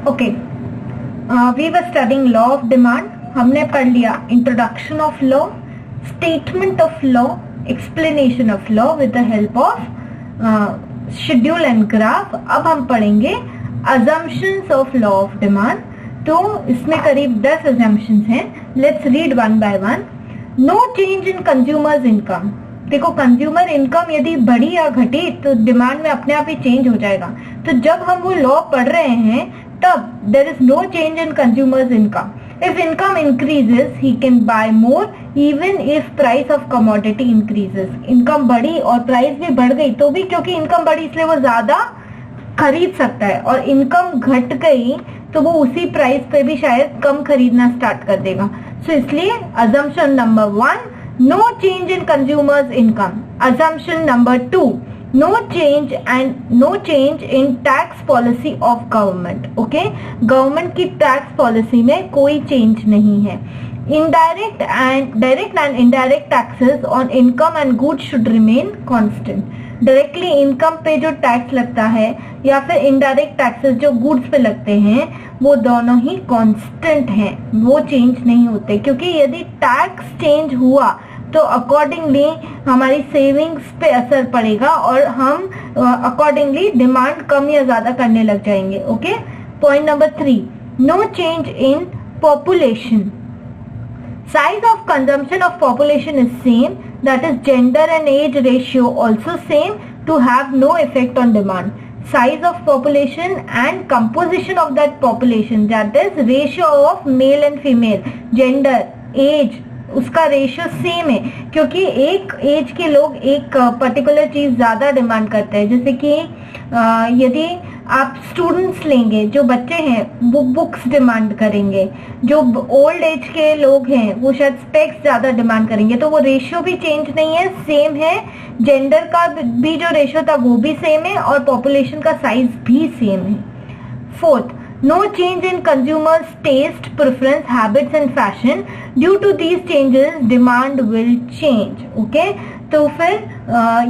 Okay, we were studying law of demand. हमने पढ़ लिया introduction of law, statement of law, explanation of law with the help of schedule and graph. अब हम पढ़ेंगे assumptions of law of demand. तो इसमें करीब 10 assumptions हैं. Let's read one by one. No change in consumers income. देखो, consumer income यदि बढ़ी या घटी तो डिमांड में अपने आप ही चेंज हो जाएगा. तो जब हम वो लॉ पढ़ रहे हैं तब there is no change in consumers income. If income increases he can buy more even if price of commodity increases. Income बढ़ी और प्राइस भी बढ़ गई तो भी, क्योंकि इनकम बढ़ी इसलिए वो ज्यादा खरीद सकता है, और इनकम घट गई तो वो उसी प्राइस पे भी शायद कम खरीदना स्टार्ट कर देगा. सो इसलिए assumption number 1, no change in consumers income. Assumption number 2, no change in tax policy of government. Okay, government की टैक्स पॉलिसी में कोई चेंज नहीं है. Direct and indirect taxes on income and goods should remain constant. Directly income पे जो tax लगता है या फिर इनडायरेक्ट टैक्सेस जो गुड्स पे लगते हैं वो दोनों ही कांस्टेंट हैं, वो चेंज नहीं होते. क्योंकि यदि टैक्स चेंज हुआ तो अकॉर्डिंगली हमारी सेविंग्स पे असर पड़ेगा और हम अकॉर्डिंगली डिमांड कम या ज्यादा करने लग जाएंगे. Okay, point number 3, no change in population. Size of consumption of population is same, that is gender and age ratio also same to have no effect on demand. Size of population and composition of that population, that is ratio of male and female, gender, age, उसका ratio same है. क्योंकि एक as के लोग एक particular चीज ज्यादा demand करते हैं. जैसे कि यदि आप स्टूडेंट्स लेंगे, जो बच्चे हैं वो बुक्स डिमांड करेंगे, जो ओल्ड एज के लोग हैं वो शायद स्पेक्स ज्यादा डिमांड करेंगे. तो वो रेशियो भी चेंज नहीं है, सेम है. जेंडर का भी जो रेशियो था वो भी सेम है और पॉपुलेशन का साइज भी सेम है. 4th, no change in consumers taste, preference, habits and fashion. Due to these changes demand will change. Okay, तो फिर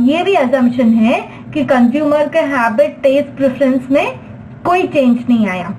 ये भी assumption है कि कंज्यूमर के हैबिट, टेस्ट, प्रेफरेंस में कोई चेंज नहीं आया.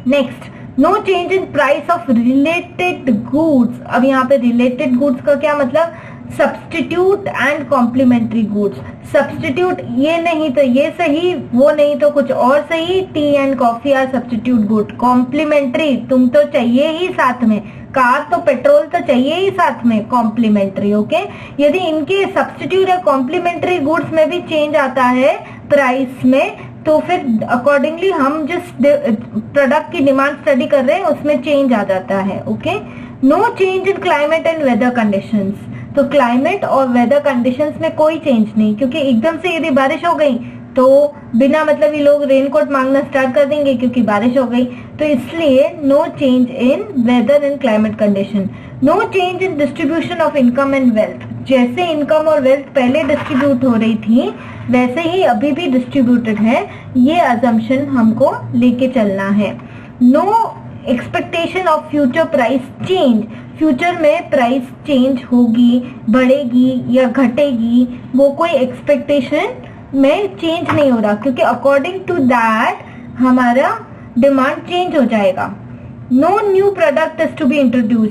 Next, no change in price of related goods. अब यहाँ पे रिलेटेड गुड्स का क्या मतलब? Substitute and complementary goods. Substitute ये नहीं तो ये सही, वो नहीं तो कुछ और सही. Tea and coffee are substitute good. Complementary, तुम तो चाहिए ही साथ में, कार तो पेट्रोल तो चाहिए ही साथ में, कॉम्प्लीमेंट्री. ओके, यदि इनके सब्सटीट्यूट या कॉम्प्लीमेंट्री गुड्स में भी चेंज आता है प्राइस में तो फिर अकॉर्डिंगली हम जिस प्रोडक्ट की डिमांड स्टडी कर रहे हैं उसमें चेंज आ जाता है. Okay, no change in climate and weather conditions. तो क्लाइमेट और वेदर कंडीशंस में कोई चेंज नहीं, क्योंकि एकदम से यदि बारिश हो गई तो बिना मतलब ये लोग रेनकोट मांगना स्टार्ट कर देंगे क्योंकि बारिश हो गई. तो इसलिए no change in weather and climate condition. No change in distribution of income and wealth. जैसे इनकम और वेल्थ पहले डिस्ट्रीब्यूट हो रही थी वैसे ही अभी भी डिस्ट्रीब्यूटेड है. ये अजम्पशन हमको लेके चलना है. No expectation of future price change. Future में प्राइस चेंज होगी, बढ़ेगी या घटेगी, वो कोई एक्सपेक्टेशन में चेंज नहीं हो रहा, क्योंकि अकॉर्डिंग टू दैट हमारा डिमांड चेंज हो जाएगा. No new product is to be introduce.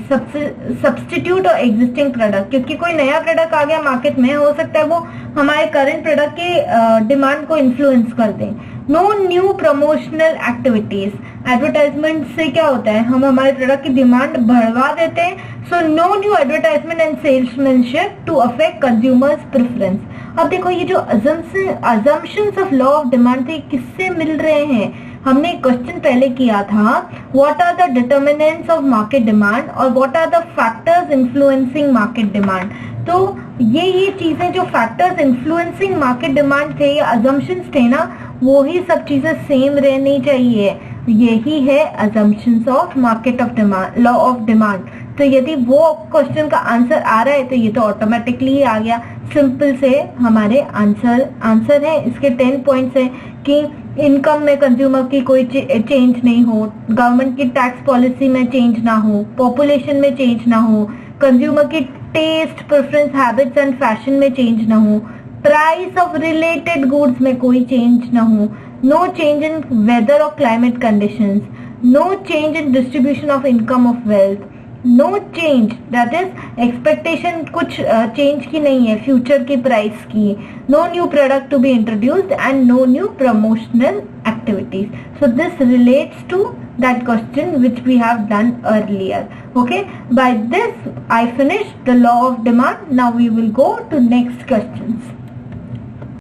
Substitute और एग्जिस्टिंग प्रोडक्ट. क्योंकि कोई नया प्रोडक्ट आ गया मार्केट में, हो सकता है वो हमारे करंट प्रोडक्ट के डिमांड को इन्फ्लुएंस कर दे. No new promotional activities. Advertisement से क्या होता है, हम हमारे प्रोडक्ट की डिमांड बढ़वा देते हैं. So no new advertisement and salesmanship to affect consumers preference. अब देखो, ये जो assumptions of law of demand थे किससे मिल रहे हैं? हमने क्वेश्चन पहले किया था, what are the determinants of market demand और what are the factors influencing market demand. तो ये चीजें जो फैक्टर्स इन्फ्लुएंसिंग मार्केट डिमांड थे या अजम्पशंस थे ना, वो ही सब चीजें सेम रहनी चाहिए. यही है assumptions of market of demand, law of demand. तो यदि वो क्वेश्चन का आंसर आ रहा है तो ये तो ऑटोमेटिकली ही आ गया. सिंपल से हमारे आंसर है. इसके 10 पॉइंट्स है कि इनकम में कंज्यूमर की कोई चेंज नहीं हो, गवर्नमेंट की टैक्स पॉलिसी में चेंज ना हो, पॉपुलेशन में चेंज ना हो, कंज्यूमर की taste, preference, habits and fashion में चेंज ना हो, प्राइस ऑफ रिलेटेड गुड्स में कोई चेंज ना हो, no change in weather or climate conditions, no change in distribution of income of wealth, no change, that is expectation कुछ change की नहीं है future की price की, no new product to be introduced and no new promotional activities. So this relates to that question which we have done earlier. Okay, by this I finished the law of demand. Now we will go to next questions.